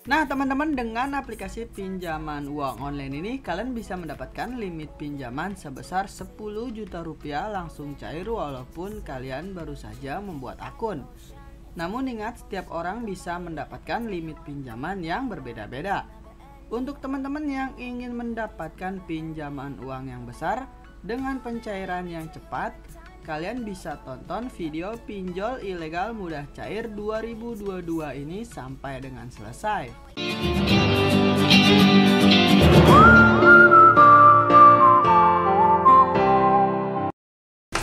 Nah teman-teman, dengan aplikasi pinjaman uang online ini kalian bisa mendapatkan limit pinjaman sebesar 10 juta rupiah langsung cair walaupun kalian baru saja membuat akun. Namun ingat, setiap orang bisa mendapatkan limit pinjaman yang berbeda-beda. Untuk teman-teman yang ingin mendapatkan pinjaman uang yang besar dengan pencairan yang cepat, kalian bisa tonton video pinjol ilegal mudah cair 2022 ini sampai dengan selesai.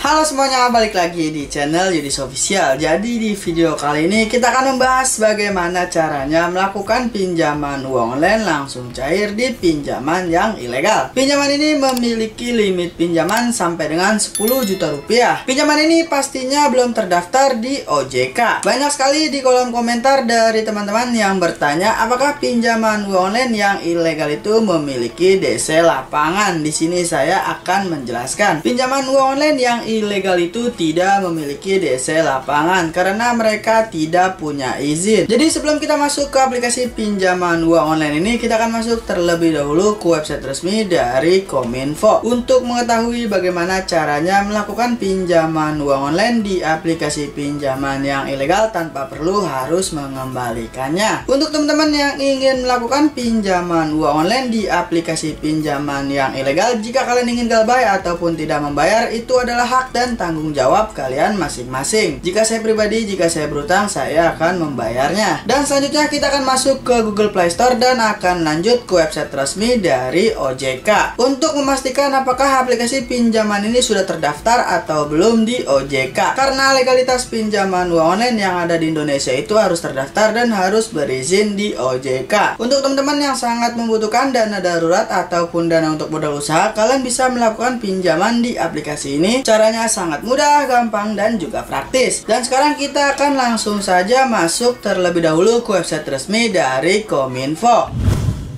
Halo semuanya, balik lagi di channel Yudis Official. Jadi di video kali ini kita akan membahas bagaimana caranya melakukan pinjaman uang online langsung cair di pinjaman yang ilegal. Pinjaman ini memiliki limit pinjaman sampai dengan 10 juta rupiah. Pinjaman ini pastinya belum terdaftar di OJK. Banyak sekali di kolom komentar dari teman-teman yang bertanya apakah pinjaman uang online yang ilegal itu memiliki DC lapangan. Di sini saya akan menjelaskan. Pinjaman uang online yang ilegal itu tidak memiliki DC lapangan karena mereka tidak punya izin. Jadi sebelum kita masuk ke aplikasi pinjaman uang online ini, kita akan masuk terlebih dahulu ke website resmi dari Kominfo untuk mengetahui bagaimana caranya melakukan pinjaman uang online di aplikasi pinjaman yang ilegal tanpa perlu harus mengembalikannya. Untuk teman-teman yang ingin melakukan pinjaman uang online di aplikasi pinjaman yang ilegal, jika kalian ingin galbay ataupun tidak membayar, itu adalah hak dan tanggung jawab kalian masing-masing. Jika saya pribadi, jika saya berutang, saya akan membayarnya. Dan selanjutnya kita akan masuk ke Google Play Store dan akan lanjut ke website resmi dari OJK untuk memastikan apakah aplikasi pinjaman ini sudah terdaftar atau belum di OJK. Karena legalitas pinjaman uang online yang ada di Indonesia itu harus terdaftar dan harus berizin di OJK. Untuk teman-teman yang sangat membutuhkan dana darurat ataupun dana untuk modal usaha, kalian bisa melakukan pinjaman di aplikasi ini. Caranya sangat mudah, gampang, dan juga praktis. Dan sekarang kita akan langsung saja masuk terlebih dahulu ke website resmi dari Kominfo.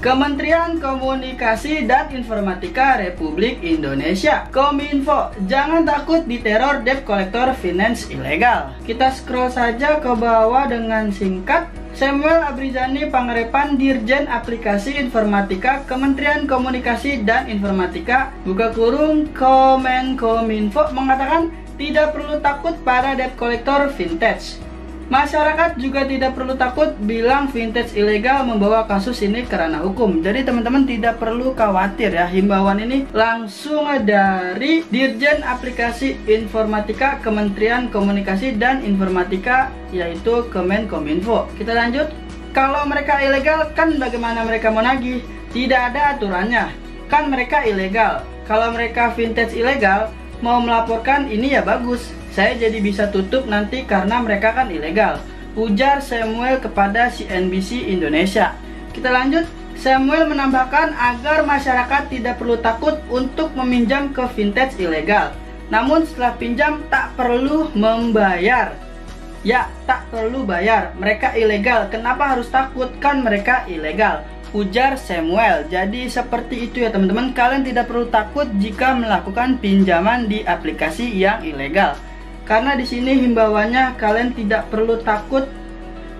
Kementerian Komunikasi dan Informatika Republik Indonesia, Kominfo. Jangan takut diteror debt collector finance ilegal. Kita scroll saja ke bawah dengan singkat. Samuel Abrizani Pangarepan, Dirjen Aplikasi Informatika Kementerian Komunikasi dan Informatika (buka kurung Kominfo) mengatakan tidak perlu takut para debt collector vintage. Masyarakat juga tidak perlu takut bilang vintage ilegal membawa kasus ini ke ranah hukum. Jadi teman-teman tidak perlu khawatir ya. Himbauan ini langsung dari Dirjen Aplikasi Informatika Kementerian Komunikasi dan Informatika, yaitu Kominfo. Kita lanjut. Kalau mereka ilegal, kan bagaimana mereka mau nagih? Tidak ada aturannya. Kan mereka ilegal. Kalau mereka vintage ilegal, mau melaporkan ini ya bagus. Saya jadi bisa tutup nanti karena mereka kan ilegal, ujar Samuel kepada CNBC Indonesia. Kita lanjut. Samuel menambahkan agar masyarakat tidak perlu takut untuk meminjam ke vintage ilegal. Namun setelah pinjam tak perlu membayar. Ya, tak perlu bayar. Mereka ilegal. Kenapa harus takut? Kan mereka ilegal, ujar Samuel. Jadi seperti itu ya teman-teman. Kalian tidak perlu takut jika melakukan pinjaman di aplikasi yang ilegal. Karena di sini himbauannya kalian tidak perlu takut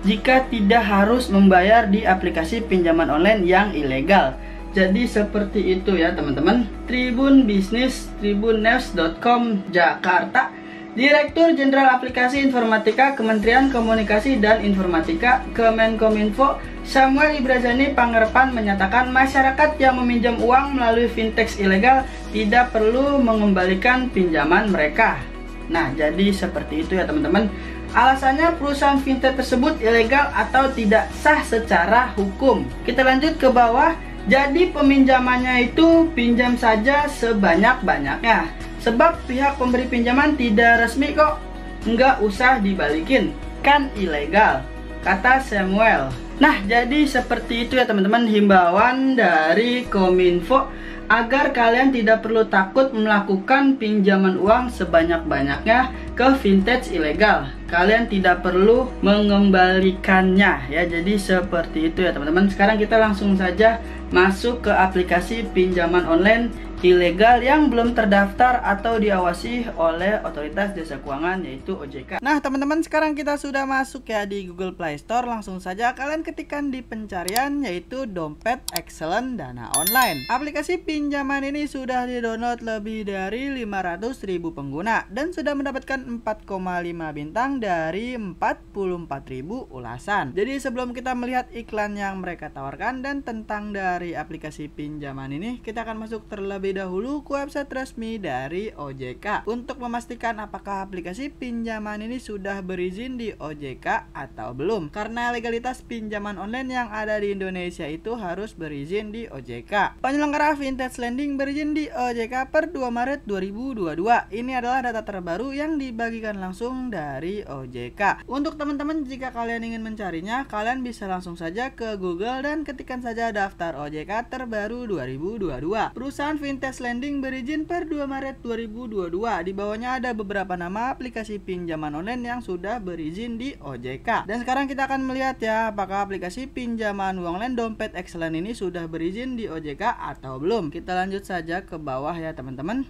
jika tidak harus membayar di aplikasi pinjaman online yang ilegal. Jadi seperti itu ya teman-teman. Tribun Bisnis, tribunnews.com Jakarta. Direktur Jenderal Aplikasi Informatika Kementerian Komunikasi dan Informatika Kemenkominfo Samuel Abrizani Pangarepan menyatakan masyarakat yang meminjam uang melalui vintage ilegal tidak perlu mengembalikan pinjaman mereka. Nah, jadi seperti itu ya teman-teman. Alasannya perusahaan vintage tersebut ilegal atau tidak sah secara hukum. Kita lanjut ke bawah. Jadi peminjamannya itu pinjam saja sebanyak-banyaknya. Sebab pihak pemberi pinjaman tidak resmi kok. Nggak usah dibalikin. Kan ilegal, kata Samuel. Nah, jadi seperti itu ya teman-teman himbauan dari Kominfo agar kalian tidak perlu takut melakukan pinjaman uang sebanyak-banyaknya ke vintage ilegal. Kalian tidak perlu mengembalikannya ya. Jadi seperti itu ya teman-teman. Sekarang kita langsung saja masuk ke aplikasi pinjaman online ilegal yang belum terdaftar atau diawasi oleh otoritas jasa keuangan yaitu OJK. Nah teman-teman, sekarang kita sudah masuk ya di Google Play Store. Langsung saja kalian ketikkan di pencarian yaitu Dompet Excellent Dana Online. Aplikasi pinjaman ini sudah di-download lebih dari 500.000 pengguna dan sudah mendapatkan 4,5 bintang dari 44.000 ulasan. Jadi sebelum kita melihat iklan yang mereka tawarkan dan tentang dari aplikasi pinjaman ini, kita akan masuk terlebih dahulu ke website resmi dari OJK untuk memastikan apakah aplikasi pinjaman ini sudah berizin di OJK atau belum. Karena legalitas pinjaman online yang ada di Indonesia itu harus berizin di OJK. Penyelenggara Vintage Lending berizin di OJK per 2 Maret 2022. Ini adalah data terbaru yang dibagikan langsung dari OJK. Untuk teman-teman, jika kalian ingin mencarinya, kalian bisa langsung saja ke Google dan ketikkan saja daftar OJK terbaru 2022. Perusahaan Vintage Lending berizin per 2 Maret 2022. Di bawahnya ada beberapa nama aplikasi pinjaman online yang sudah berizin di OJK. Dan sekarang kita akan melihat ya, apakah aplikasi pinjaman uang online Dompet Excellent ini sudah berizin di OJK atau belum. Kita lanjut saja ke bawah ya teman-teman.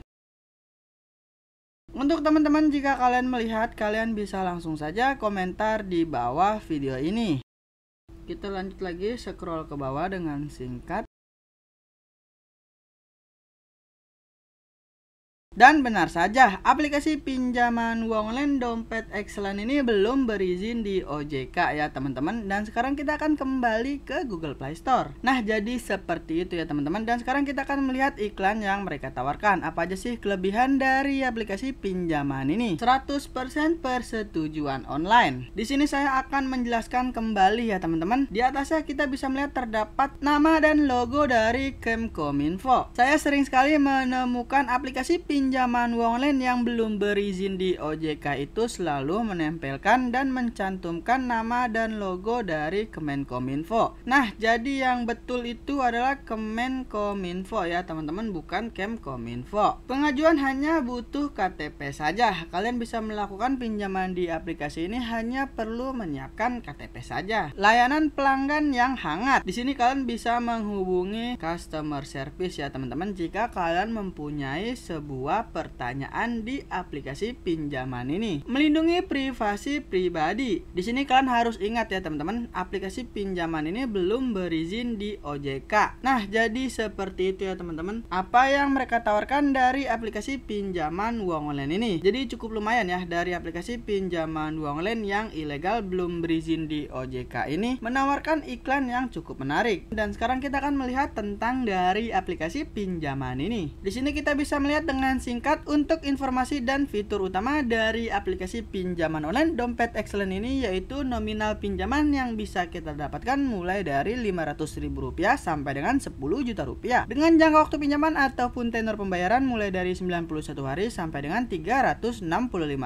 Untuk teman-teman, jika kalian melihat, kalian bisa langsung saja komentar di bawah video ini. Kita lanjut lagi, scroll ke bawah dengan singkat. Dan benar saja, aplikasi pinjaman uang online Dompet Excellent ini belum berizin di OJK ya teman-teman. Dan sekarang kita akan kembali ke Google Play Store. Nah jadi seperti itu ya teman-teman. Dan sekarang kita akan melihat iklan yang mereka tawarkan. Apa aja sih kelebihan dari aplikasi pinjaman ini? 100% persetujuan online. Di sini saya akan menjelaskan kembali ya teman-teman. Di atasnya kita bisa melihat terdapat nama dan logo dari Kemkominfo. Saya sering sekali menemukan aplikasi pinjaman uang online yang belum berizin di OJK itu selalu menempelkan dan mencantumkan nama dan logo dari Kemenkominfo. Nah, jadi yang betul itu adalah Kemenkominfo ya teman-teman, bukan Kemkominfo. Pengajuan hanya butuh KTP saja. Kalian bisa melakukan pinjaman di aplikasi ini hanya perlu menyiapkan KTP saja. Layanan pelanggan yang hangat. Di sini kalian bisa menghubungi customer service ya teman-teman jika kalian mempunyai sebuah pertanyaan di aplikasi pinjaman ini. Melindungi privasi pribadi. Di sini kalian harus ingat ya teman-teman, aplikasi pinjaman ini belum berizin di OJK. Nah, jadi seperti itu ya teman-teman, apa yang mereka tawarkan dari aplikasi pinjaman uang online ini. Jadi cukup lumayan ya, dari aplikasi pinjaman uang online yang ilegal belum berizin di OJK ini menawarkan iklan yang cukup menarik. Dan sekarang kita akan melihat tentang dari aplikasi pinjaman ini. Di sini kita bisa melihat dengan singkat untuk informasi dan fitur utama dari aplikasi pinjaman online Dompet Excellent ini, yaitu nominal pinjaman yang bisa kita dapatkan mulai dari Rp500.000 sampai dengan Rp10 juta dengan jangka waktu pinjaman ataupun tenor pembayaran mulai dari 91 hari sampai dengan 365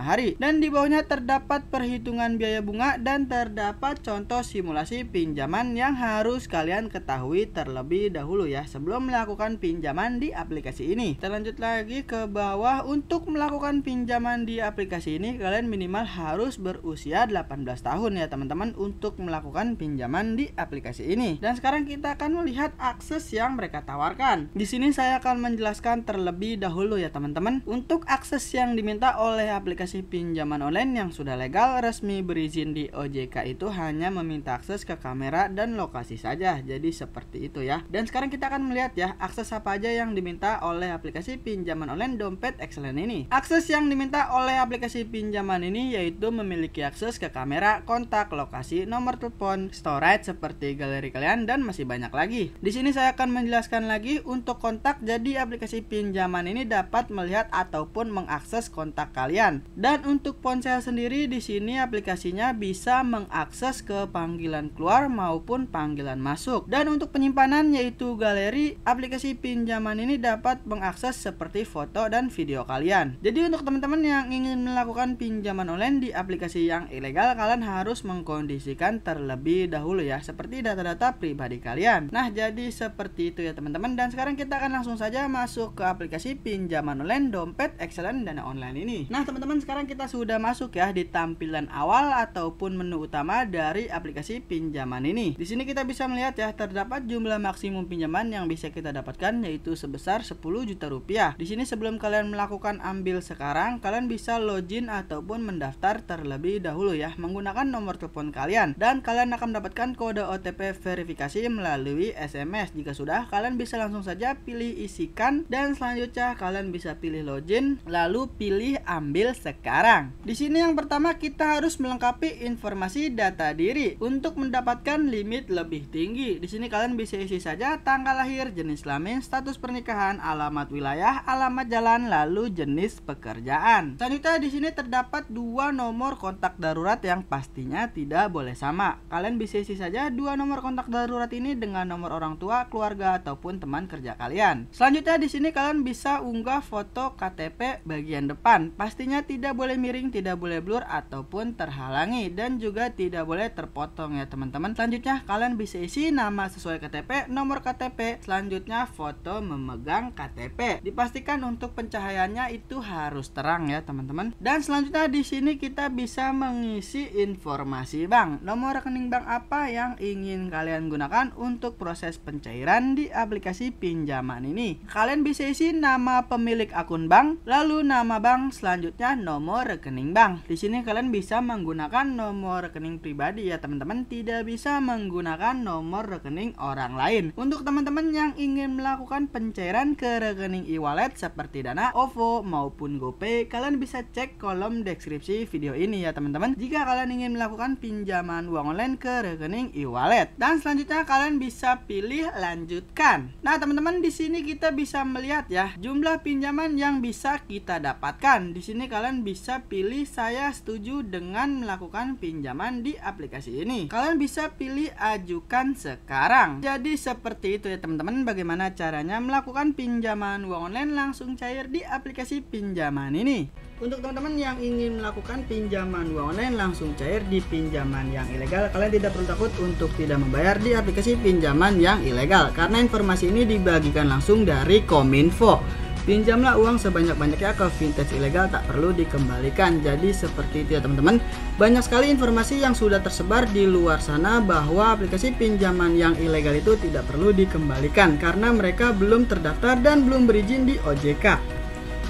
hari. Dan di bawahnya terdapat perhitungan biaya bunga dan terdapat contoh simulasi pinjaman yang harus kalian ketahui terlebih dahulu ya sebelum melakukan pinjaman di aplikasi ini. Kita lanjut lagi ke bawah. Untuk melakukan pinjaman di aplikasi ini kalian minimal harus berusia 18 tahun ya teman-teman untuk melakukan pinjaman di aplikasi ini. Dan sekarang kita akan melihat akses yang mereka tawarkan. Di sini saya akan menjelaskan terlebih dahulu ya teman-teman. Untuk akses yang diminta oleh aplikasi pinjaman online yang sudah legal resmi berizin di OJK itu hanya meminta akses ke kamera dan lokasi saja. Jadi seperti itu ya. Dan sekarang kita akan melihat ya akses apa aja yang diminta oleh aplikasi pinjaman online Dompet Excellent ini. Akses yang diminta oleh aplikasi pinjaman ini yaitu memiliki akses ke kamera, kontak, lokasi, nomor telepon, storage seperti galeri kalian dan masih banyak lagi. Di sini saya akan menjelaskan lagi untuk kontak. Jadi aplikasi pinjaman ini dapat melihat ataupun mengakses kontak kalian. Dan untuk ponsel sendiri di sini aplikasinya bisa mengakses ke panggilan keluar maupun panggilan masuk. Dan untuk penyimpanan yaitu galeri, aplikasi pinjaman ini dapat mengakses seperti foto foto dan video kalian. Jadi untuk teman-teman yang ingin melakukan pinjaman online di aplikasi yang ilegal, kalian harus mengkondisikan terlebih dahulu ya, seperti data-data pribadi kalian. Nah, jadi seperti itu ya teman-teman. Dan sekarang kita akan langsung saja masuk ke aplikasi pinjaman online Dompet Excellent Dana Online ini. Nah teman-teman, sekarang kita sudah masuk ya di tampilan awal ataupun menu utama dari aplikasi pinjaman ini. Di sini kita bisa melihat ya, terdapat jumlah maksimum pinjaman yang bisa kita dapatkan yaitu sebesar 10 juta rupiah. Di sini sebelum kalian melakukan ambil sekarang, kalian bisa login ataupun mendaftar terlebih dahulu ya menggunakan nomor telepon kalian, dan kalian akan mendapatkan kode OTP verifikasi melalui SMS. Jika sudah, kalian bisa langsung saja pilih isikan, dan selanjutnya kalian bisa pilih login lalu pilih ambil sekarang. Di sini yang pertama kita harus melengkapi informasi data diri untuk mendapatkan limit lebih tinggi. Di sini kalian bisa isi saja tanggal lahir, jenis kelamin, status pernikahan, alamat wilayah, alamat jalan, lalu jenis pekerjaan. Selanjutnya di sini terdapat 2 nomor kontak darurat yang pastinya tidak boleh sama. Kalian bisa isi saja 2 nomor kontak darurat ini dengan nomor orang tua, keluarga ataupun teman kerja kalian. Selanjutnya di sini kalian bisa unggah foto KTP bagian depan. Pastinya tidak boleh miring, tidak boleh blur ataupun terhalangi, dan juga tidak boleh terpotong ya teman-teman. Selanjutnya kalian bisa isi nama sesuai KTP, nomor KTP, selanjutnya foto memegang KTP. Dipastikan untuk pencahayaannya itu harus terang ya teman-teman. Dan selanjutnya di sini kita bisa mengisi informasi bank, nomor rekening bank apa yang ingin kalian gunakan untuk proses pencairan di aplikasi pinjaman ini. Kalian bisa isi nama pemilik akun bank, lalu nama bank, selanjutnya nomor rekening bank. Di sini kalian bisa menggunakan nomor rekening pribadi ya teman-teman, tidak bisa menggunakan nomor rekening orang lain. Untuk teman-teman yang ingin melakukan pencairan ke rekening e-wallet seperti Dana, OVO maupun GoPay, kalian bisa cek kolom deskripsi video ini ya teman-teman jika kalian ingin melakukan pinjaman uang online ke rekening e-wallet. Dan selanjutnya kalian bisa pilih lanjutkan. Nah teman-teman, di sini kita bisa melihat ya jumlah pinjaman yang bisa kita dapatkan. Di sini kalian bisa pilih saya setuju dengan melakukan pinjaman di aplikasi ini. Kalian bisa pilih ajukan sekarang. Jadi seperti itu ya teman-teman, bagaimana caranya melakukan pinjaman uang online langsung cair di aplikasi pinjaman ini. Untuk teman-teman yang ingin melakukan pinjaman uang online langsung cair di pinjaman yang ilegal, kalian tidak perlu takut untuk tidak membayar di aplikasi pinjaman yang ilegal, karena informasi ini dibagikan langsung dari Kominfo. Pinjamlah uang sebanyak-banyaknya ke vintage ilegal, tak perlu dikembalikan. Jadi seperti itu ya teman-teman. Banyak sekali informasi yang sudah tersebar di luar sana bahwa aplikasi pinjaman yang ilegal itu tidak perlu dikembalikan karena mereka belum terdaftar dan belum berizin di OJK.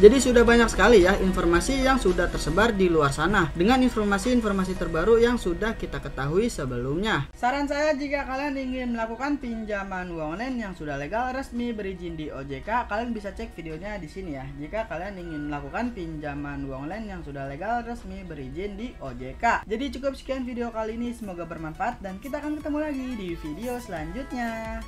Jadi sudah banyak sekali ya informasi yang sudah tersebar di luar sana dengan informasi-informasi terbaru yang sudah kita ketahui sebelumnya. Saran saya, jika kalian ingin melakukan pinjaman uang online yang sudah legal, resmi, berizin di OJK, kalian bisa cek videonya di sini ya. Jika kalian ingin melakukan pinjaman uang online yang sudah legal, resmi, berizin di OJK. Jadi cukup sekian video kali ini, semoga bermanfaat dan kita akan ketemu lagi di video selanjutnya.